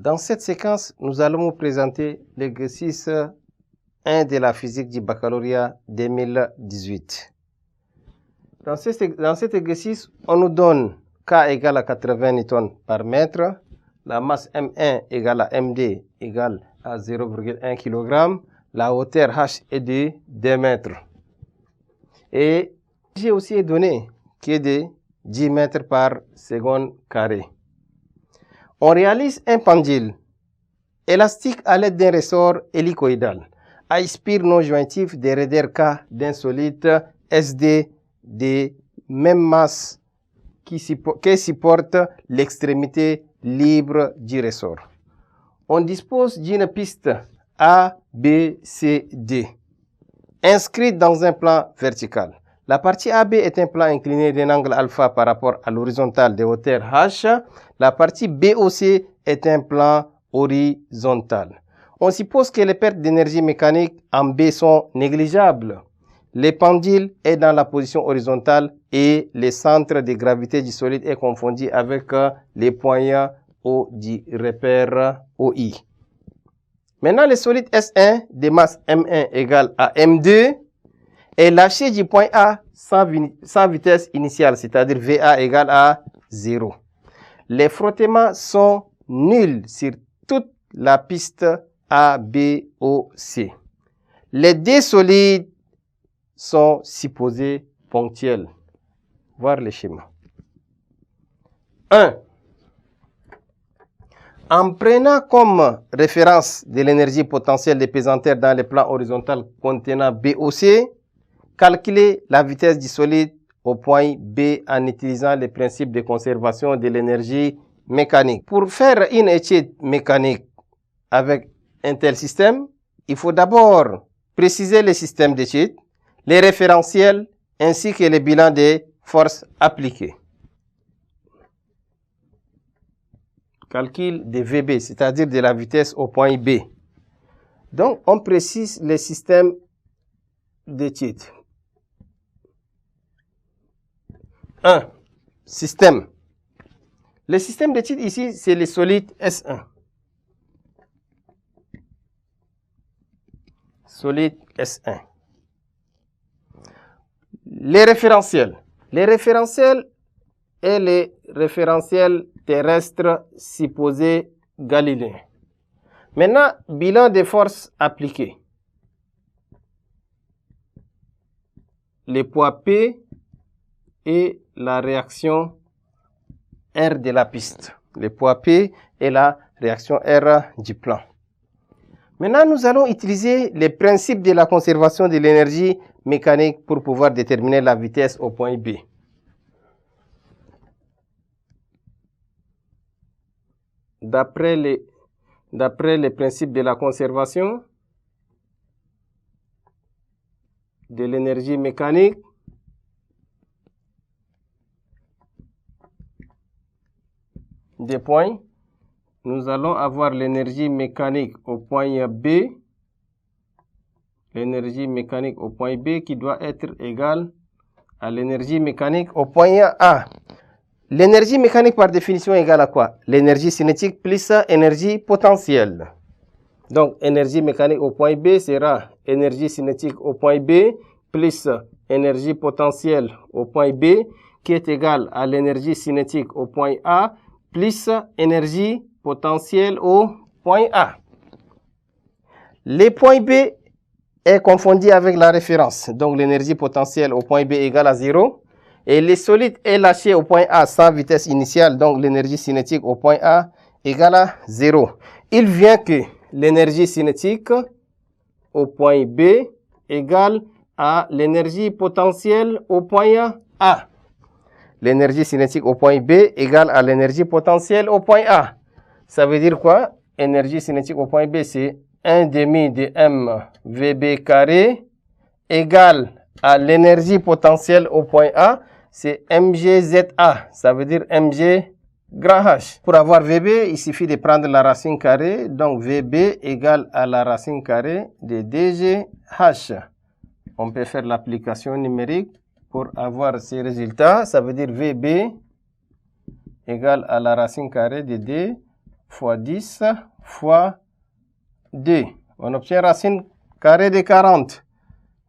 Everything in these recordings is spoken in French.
Dans cette séquence, nous allons vous présenter l'exercice 1 de la physique du baccalauréat 2018. Dans cet exercice, on nous donne K égale à 80 newtons par mètre, la masse M1 égale à MD égale à 0,1 kg, la hauteur H est de 2 mètres. Et j'ai aussi donné qui est de 10 mètres par seconde carré. On réalise un pendule élastique à l'aide d'un ressort hélicoïdal à spire non jointif de raideur K d'un solide SD de même masse qui supporte l'extrémité libre du ressort. On dispose d'une piste A, B, C, D inscrite dans un plan vertical. La partie AB est un plan incliné d'un angle alpha par rapport à l'horizontale de hauteur H. La partie BOC est un plan horizontal. On suppose que les pertes d'énergie mécanique en B sont négligeables. Le pendule est dans la position horizontale et le centre de gravité du solide est confondu avec les points O du repère OI. Maintenant, le solide S1 de masse M1 égale à M2 est lâché du point A sans vitesse initiale, c'est-à-dire VA égale à 0. Les frottements sont nuls sur toute la piste A, B, O, C. Les deux solides sont supposés ponctuels. Voir le schéma. 1. En prenant comme référence de l'énergie potentielle des pesanteurs dans le plan horizontal contenant BOC, calculez la vitesse du solide au point B en utilisant le principe de conservation de l'énergie mécanique. Pour faire une étude mécanique avec un tel système, il faut d'abord préciser le système d'étude, les référentiels ainsi que le bilan des forces appliquées. Calcul de VB, c'est-à-dire de la vitesse au point B. Donc, on précise le système d'étude. 1. Système. Le système d'étude ici, c'est le solide S1. Solide S1. Les référentiels. Les référentiels est le référentiel terrestre supposé galiléen. Maintenant, bilan des forces appliquées. Le poids P et la réaction R de la piste. Le poids P et la réaction R du plan. Maintenant, nous allons utiliser les principes de la conservation de l'énergie mécanique pour pouvoir déterminer la vitesse au point B. D'après les principes de la conservation de l'énergie mécanique, des points, nous allons avoir l'énergie mécanique au point B, l'énergie mécanique au point B qui doit être égale à l'énergie mécanique au point A. L'énergie mécanique par définition est égale à quoi? L'énergie cinétique plus énergie potentielle. Donc, énergie mécanique au point B sera énergie cinétique au point B plus énergie potentielle au point B qui est égale à l'énergie cinétique au point A plus énergie potentielle au point A. Le point B est confondu avec la référence. Donc, l'énergie potentielle au point B égale à 0. Et le solide est lâché au point A sans vitesse initiale. Donc, l'énergie cinétique au point A égale à 0. Il vient que l'énergie cinétique au point B égale à l'énergie potentielle au point A. L'énergie cinétique au point B égale à l'énergie potentielle au point A. Ça veut dire quoi? Énergie cinétique au point B, c'est 1 demi de M VB carré égale à l'énergie potentielle au point A, c'est MGZA. Ça veut dire MG grand H. Pour avoir VB, il suffit de prendre la racine carrée. Donc VB égale à la racine carrée de DGH. On peut faire l'application numérique pour avoir ces résultats. Ça veut dire VB égale à la racine carrée de D fois 10 fois 2. On obtient racine carrée de 40.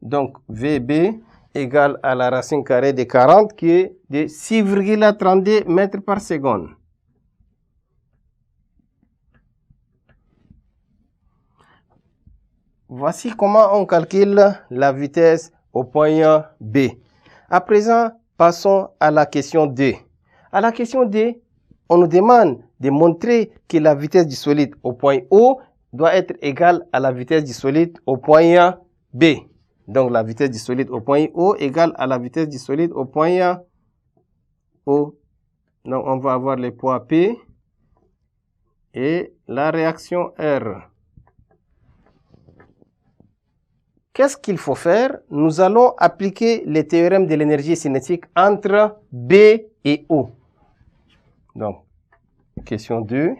Donc, VB égale à la racine carrée de 40 qui est de 6,32 mètres par seconde. Voici comment on calcule la vitesse au point B. À présent, passons à la question D. À la question D, on nous demande de montrer que la vitesse du solide au point O doit être égale à la vitesse du solide au point B. Donc, la vitesse du solide au point O égale à la vitesse du solide au point O. Donc, on va avoir les poids P et la réaction R. Qu'est-ce qu'il faut faire? Nous allons appliquer les théorèmes de l'énergie cinétique entre B et O. Donc, question 2.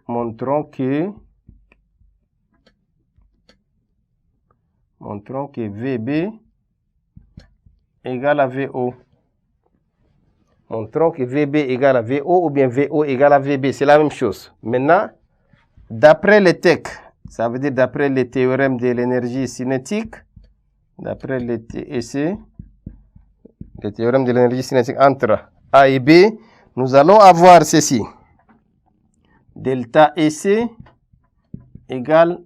Montrons que VB égale à VO. Montrons que VB égale à VO ou bien VO égale à VB. C'est la même chose. Maintenant, d'après les TEC, ça veut dire d'après les théorèmes de l'énergie cinétique, d'après les TEC, les théorèmes de l'énergie cinétique entre A et B, nous allons avoir ceci. Delta EC égale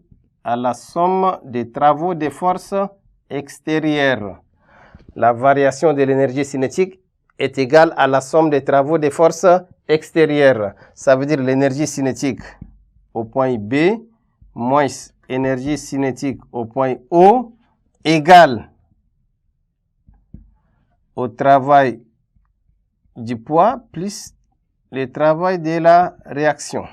à la somme des travaux des forces extérieures. La variation de l'énergie cinétique est égale à la somme des travaux des forces extérieures. Ça veut dire l'énergie cinétique au point B moins énergie cinétique au point O égale au travail du poids plus le travail de la réaction.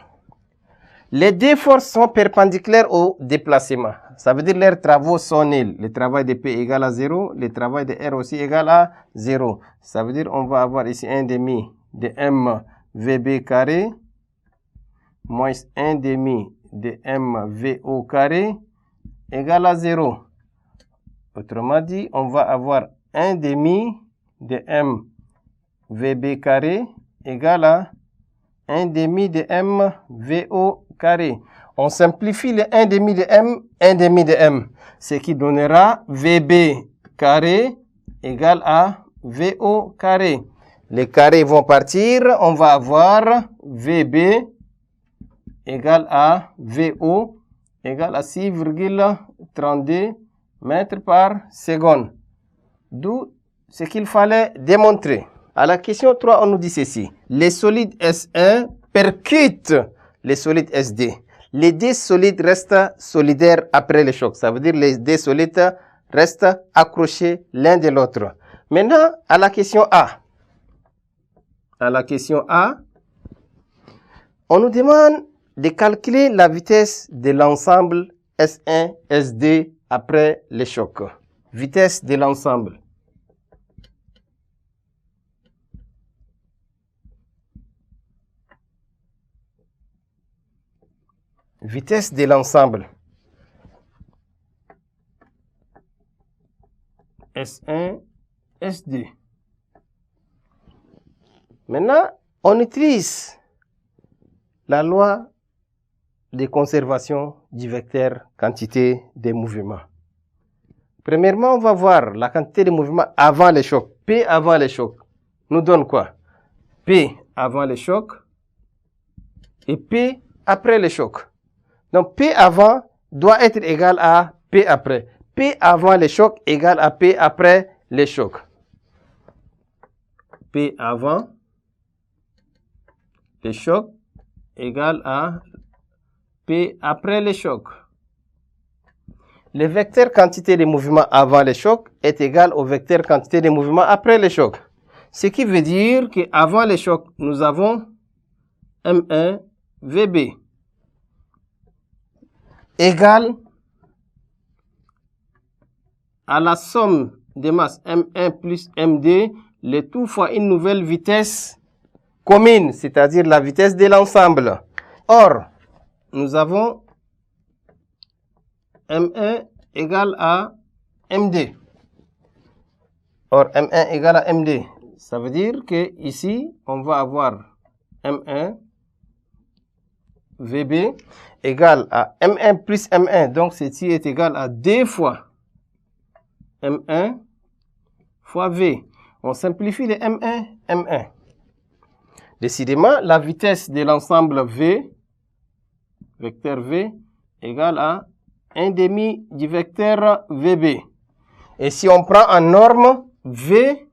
Les deux forces sont perpendiculaires au déplacement. Ça veut dire que leurs travaux sont nuls. Le travail de P égale à 0, le travail de R aussi égale à 0. Ça veut dire qu'on va avoir ici 1 demi de M VB carré moins 1 demi de M VO carré égale à 0. Autrement dit, on va avoir 1 demi de M VB carré égale à 1 demi de M VO carré. On simplifie le 1 demi de M, 1 demi de M, ce qui donnera VB carré égale à VO carré. Les carrés vont partir, on va avoir VB égale à VO égale à 6,32 mètres par seconde. D'où ce qu'il fallait démontrer. À la question 3, on nous dit ceci. Les solides S1 percutent les solides SD. Les deux solides restent solidaires après le choc. Ça veut dire que les deux solides restent accrochés l'un de l'autre. Maintenant, à la question A. À la question A, on nous demande de calculer la vitesse de l'ensemble S1, SD après le choc. Vitesse de l'ensemble. Vitesse de l'ensemble. S1, SD. Maintenant, on utilise la loi de conservation du vecteur quantité des mouvements. Premièrement, on va voir la quantité de mouvements avant le choc. P avant le choc nous donne quoi? P avant le choc et P après le choc. Donc, P avant doit être égal à P après. P avant le choc égale à P après le choc. P avant le choc égale à P après le choc. Le vecteur quantité de mouvement avant le choc est égal au vecteur quantité de mouvement après le choc. Ce qui veut dire qu'avant le choc, nous avons M1 VB égale à la somme des masses M1 plus M2, le tout fois une nouvelle vitesse commune, c'est-à-dire la vitesse de l'ensemble. Or, nous avons M1 égale à M2. Or, M1 égale à M2. Ça veut dire que ici, on va avoir M1 VB égale à M1 plus M1. Donc, ceci est égal à 2 fois M1 fois V. On simplifie les M1, M1. Décidément, la vitesse de l'ensemble V, vecteur V, égale à 1 demi du vecteur VB. Et si on prend en norme, V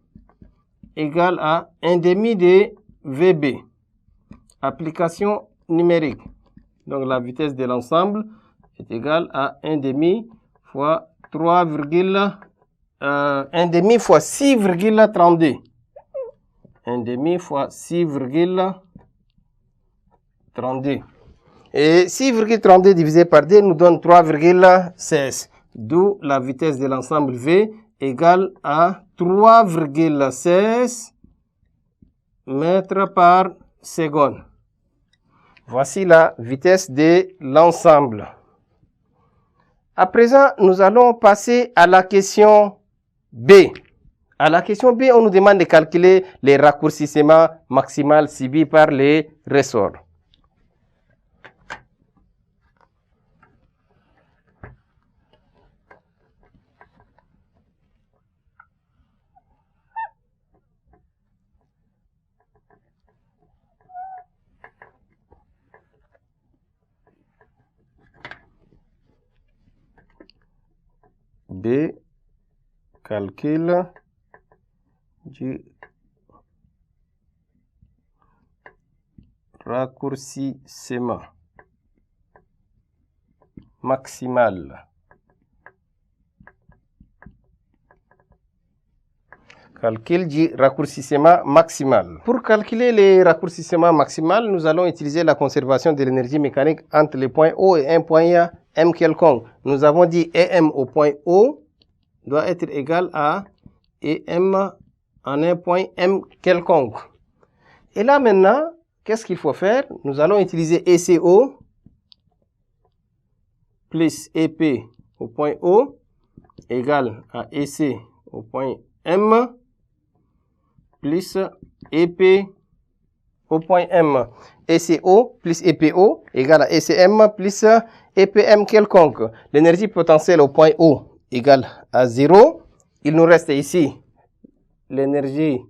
égale à 1 demi de VB. Application numérique. Donc la vitesse de l'ensemble est égale à 1 demi fois 1 demi fois 6,32. 1 demi fois 6,32. Et 6,32 divisé par 2 nous donne 3,16. D'où la vitesse de l'ensemble V égale à 3,16 mètres par seconde. Voici la vitesse de l'ensemble. À présent, nous allons passer à la question B. À la question B, on nous demande de calculer les raccourcissements maximaux subis par les ressorts. B, calcul du raccourcissement maximal. Calcul du raccourcissement maximal. Pour calculer les raccourcissements maximaux, nous allons utiliser la conservation de l'énergie mécanique entre les points O et un point M quelconque. Nous avons dit EM au point O doit être égal à EM en un point M quelconque. Et là maintenant, qu'est-ce qu'il faut faire? Nous allons utiliser ECO plus EP au point O égale à EC au point M plus EP au point M. ECO plus EPO égale à ECM plus EPM quelconque. L'énergie potentielle au point O égale à 0. Il nous reste ici l'énergie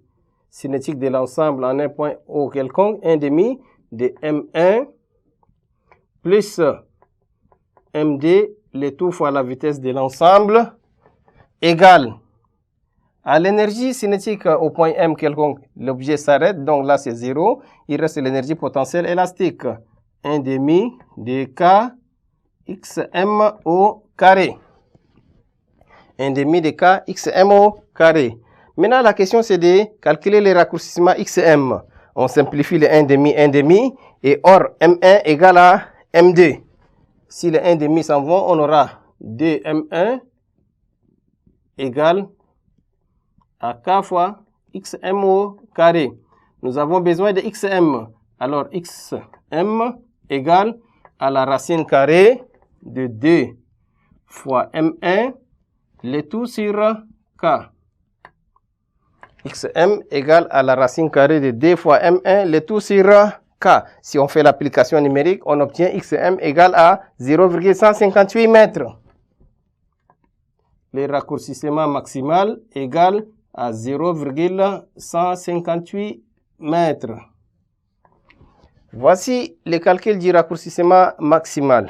cinétique de l'ensemble en un point O quelconque, 1 demi de M1 plus MD, le tout fois la vitesse de l'ensemble, égale à l'énergie cinétique au point M quelconque. L'objet s'arrête, donc là c'est 0. Il reste l'énergie potentielle élastique, 1 demi de K XM au carré. 1 demi de K XM au carré. Maintenant, la question, c'est de calculer les raccourcissements XM. On simplifie les 1 demi, et or, M1 égale à M2. Si les 1 demi s'en vont, on aura 2M1 égale à K fois XM au carré. Nous avons besoin de XM. Alors, XM égale à la racine carrée de 2 fois M1, le tout sur K. XM égale à la racine carrée de 2 fois M1, le tout sur K. Si on fait l'application numérique, on obtient XM égale à 0,158 mètres. Le raccourcissement maximal égale à 0,158 mètres. Voici le calcul du raccourcissement maximal.